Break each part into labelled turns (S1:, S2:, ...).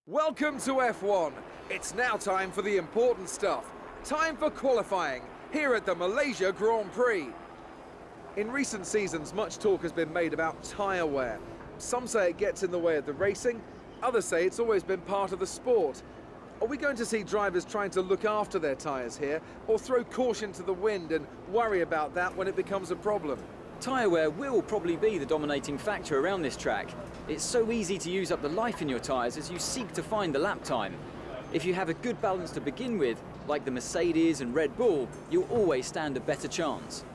S1: Welcome to F1. It's now time for the important stuff. Time for qualifying here at the Malaysia Grand Prix. In recent seasons, much talk has been made about tyre wear. Some say it gets in the way of the racing, others say it's always been part of the sport. Are we going to see drivers trying to look after their tyres here, or throw caution to the wind and worry about that when it becomes a problem?
S2: Tyre wear will probably be the dominating factor around this track. It's so easy to use up the life in your tyres as you seek to find the lap time. If you have a good balance to begin with, like the Mercedes and Red Bull, you'll always stand a better chance.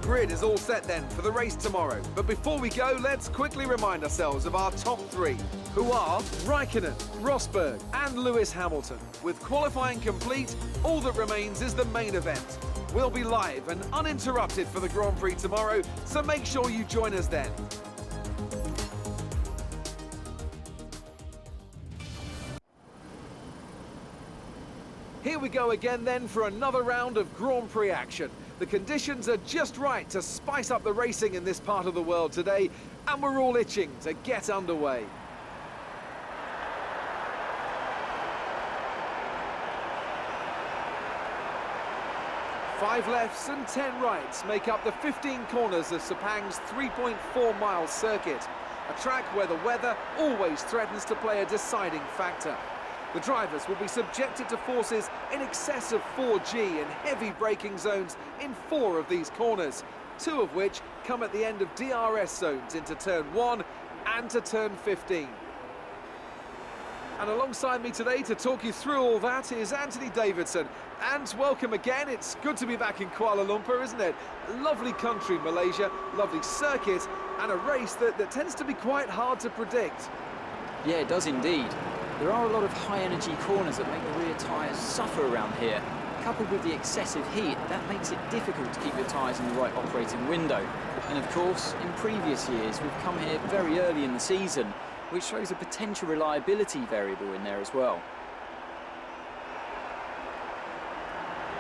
S1: Grid is all set then for the race tomorrow. But before we go, let's quickly remind ourselves of our top three, who are Räikkönen, Rosberg and Lewis Hamilton. With qualifying complete, all that remains is the main event. We'll be live and uninterrupted for the Grand Prix tomorrow, so make sure you join us then. Here we go again then for another round of Grand Prix action. The conditions are just right to spice up the racing in this part of the world today, and we're all itching to get underway. Five lefts and 10 rights make up the 15 corners of Sepang's 3.4-mile circuit, a track where the weather always threatens to play a deciding factor. The drivers will be subjected to forces in excess of 4G and heavy braking zones in 4 of these corners, 2 of which come at the end of DRS zones into turn 1 and to turn 15. And alongside me today to talk you through all that is Anthony Davidson. And welcome again. It's good to be back in Kuala Lumpur, isn't it? Lovely country, Malaysia, lovely circuit, and a race that tends to be quite hard to predict.
S2: Yeah, it does indeed. There are a lot of high-energy corners that make the rear tyres suffer around here. Coupled with the excessive heat, that makes it difficult to keep your tyres in the right operating window. And of course, in previous years, we've come here very early in the season, which shows a potential reliability variable in there as well.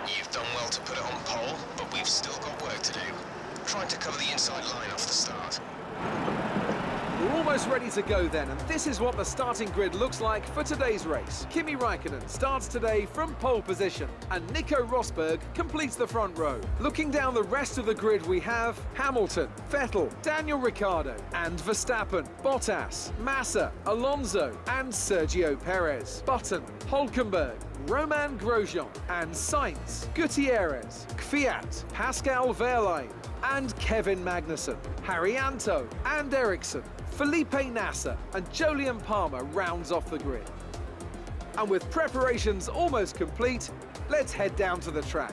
S3: You've done well to put it on pole, but we've still got work to do. Trying to cover the inside line off the start.
S1: We're almost ready to go then, and this is what the starting grid looks like for today's race. Kimim Räikkönen starts today from pole position, and Nico Rosberg completes the front row. Looking down the rest of the grid, we have Hamilton, Vettel, Daniel Ricciardo, and Verstappen, Bottas, Massa, Alonso, and Sergio Perez, Button, Hülkenberg, Romain Grosjean, and Sainz, Gutierrez, Kvyat, Pascal Wehrlein, and Kevin Magnussen. Haryanto and Eriksson, Felipe Nasser and Jolyon Palmer rounds off the grid. And with preparations almost complete, let's head down to the track.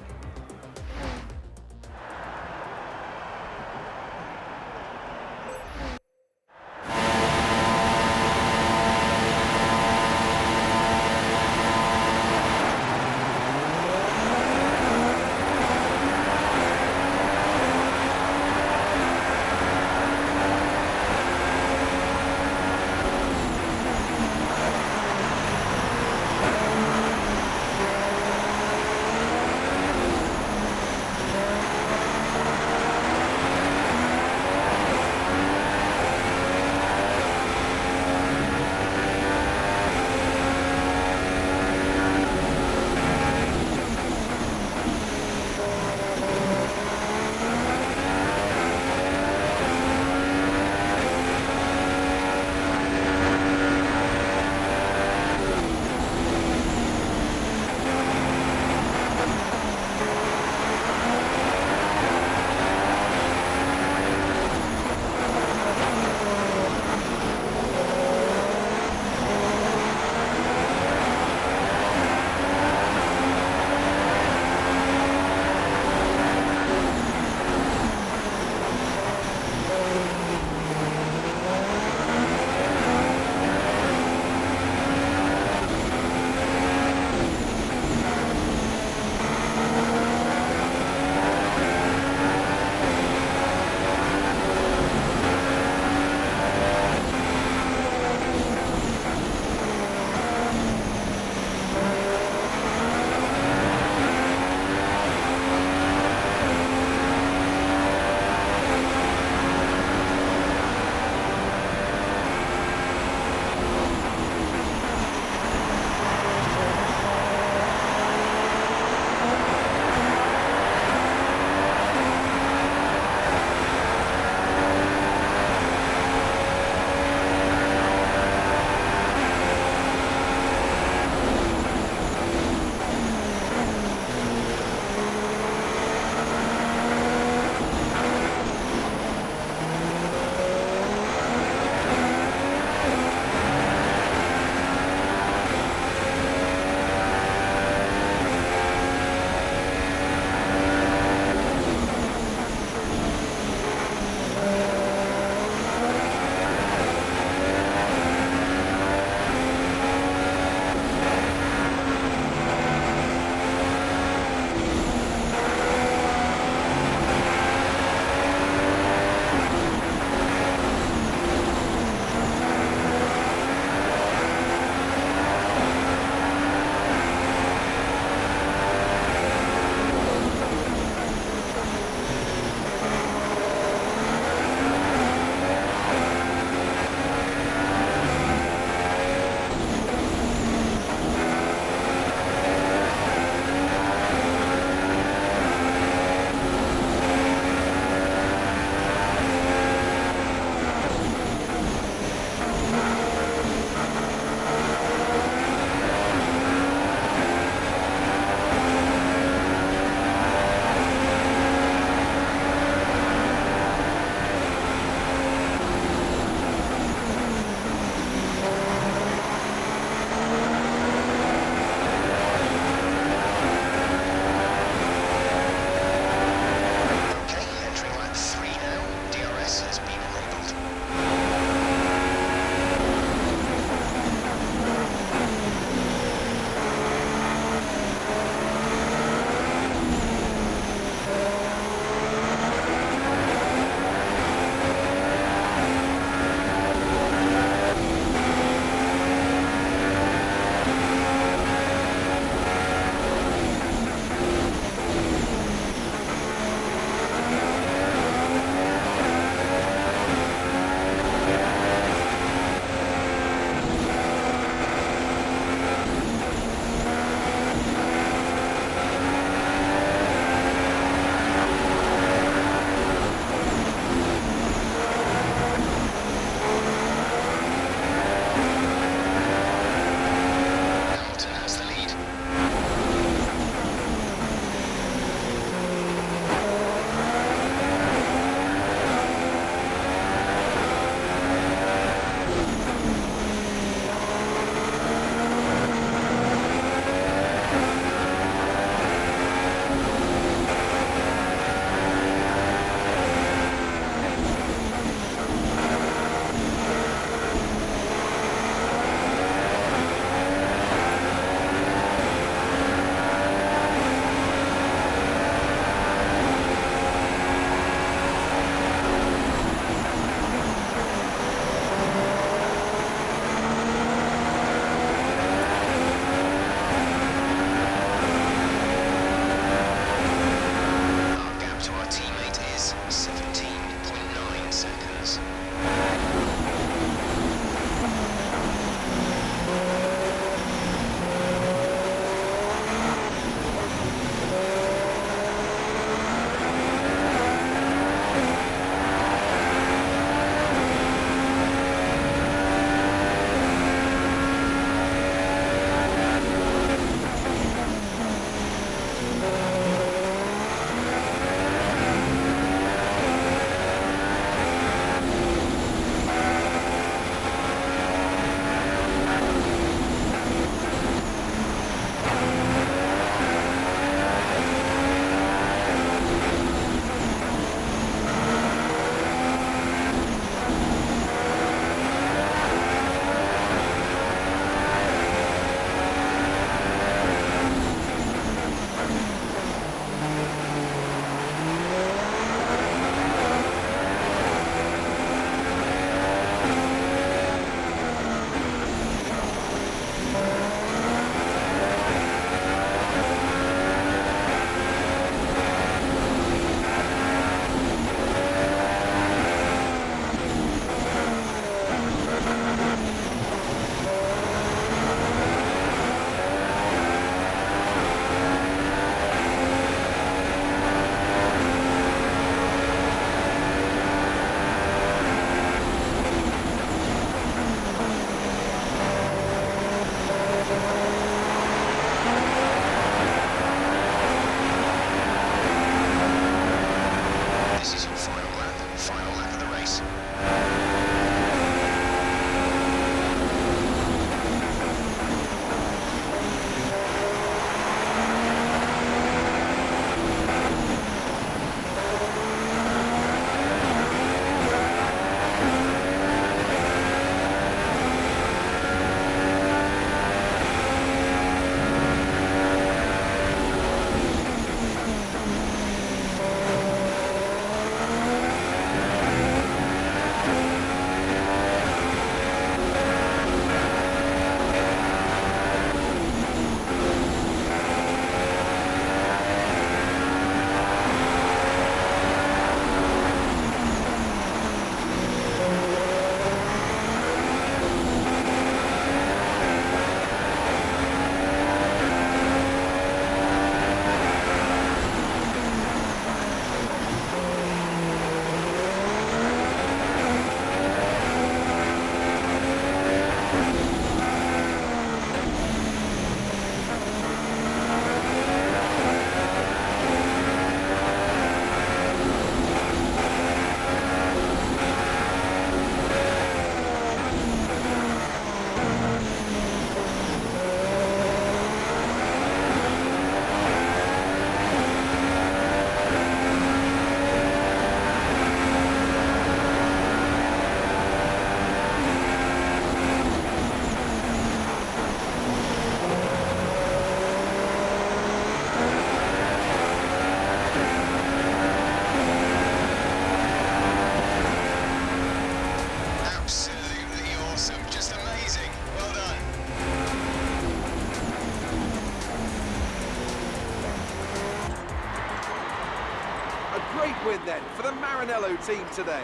S1: then for the Maranello team today.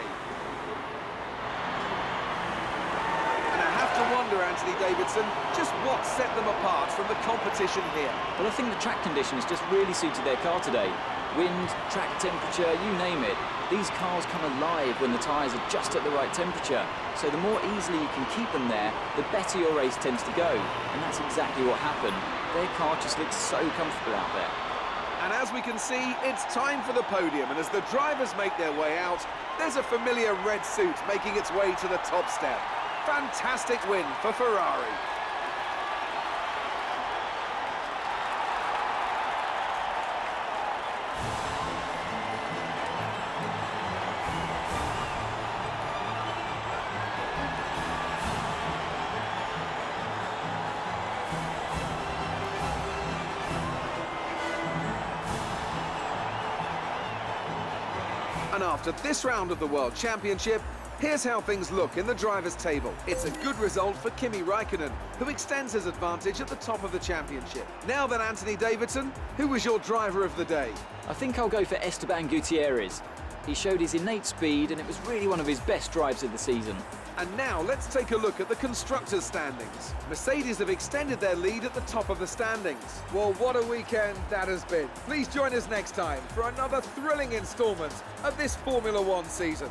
S1: And I have to wonder, Anthony Davidson, just what set them apart from the competition here.
S2: Well, I think the track conditions just really suited their car today. Wind, track temperature, you name it. These cars come alive when the tyres are just at the right temperature. So the more easily you can keep them there, the better your race tends to go. And that's exactly what happened. Their car just looks so comfortable out there.
S1: And as we can see, it's time for the podium. And as the drivers make their way out, there's a familiar red suit making its way to the top step. Fantastic win for Ferrari. And after this round of the World Championship, here's how things look in the drivers' table. It's a good result for Kimim Räikkönen, who extends his advantage at the top of the championship. Now then, Anthony Davidson, who was your driver of the day?
S2: I think I'll go for Esteban Gutierrez. He showed his innate speed and it was really one of his best drives of the season.
S1: And now let's take a look at the constructors' standings. Mercedes have extended their lead at the top of the standings. Well, what a weekend that has been. Please join us next time for another thrilling instalment of this Formula One season.